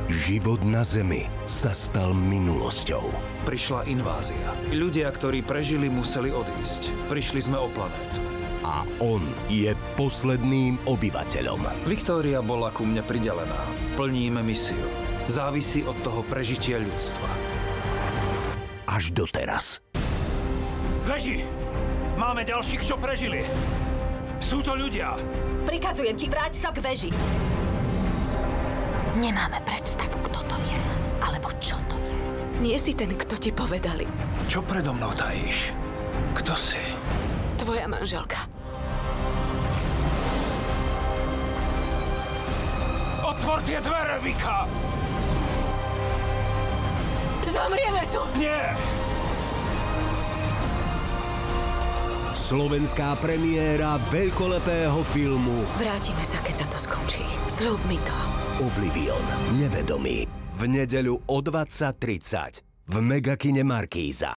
Život na Zemi sa stal minulosťou. Prišla invázia. Ľudia, ktorí prežili, museli odísť. Prišli sme o planétu. A on je posledným obyvateľom. Viktória bola ku mne pridelená. Plníme misiu. Závisí od toho prežitia ľudstva. Až doteraz. Veži! Máme ďalších, čo prežili. Sú to ľudia. Prikazujem ti, vráť sa k veži. Nemáme predstavu, kto to je, alebo čo to je. Nie si ten, kto ti povedali. Čo predo mnou tajíš? Kto si? Tvoja manželka. Otvor tie dvere, Vika! Zomrieme tu! Nie! Slovenská premiéra veľkolepého filmu Vrátime sa, keď sa to skončí. Sľub mi to. Oblivion. Nevedomý. V nedeľu o 20:30 v Megakine Markíza.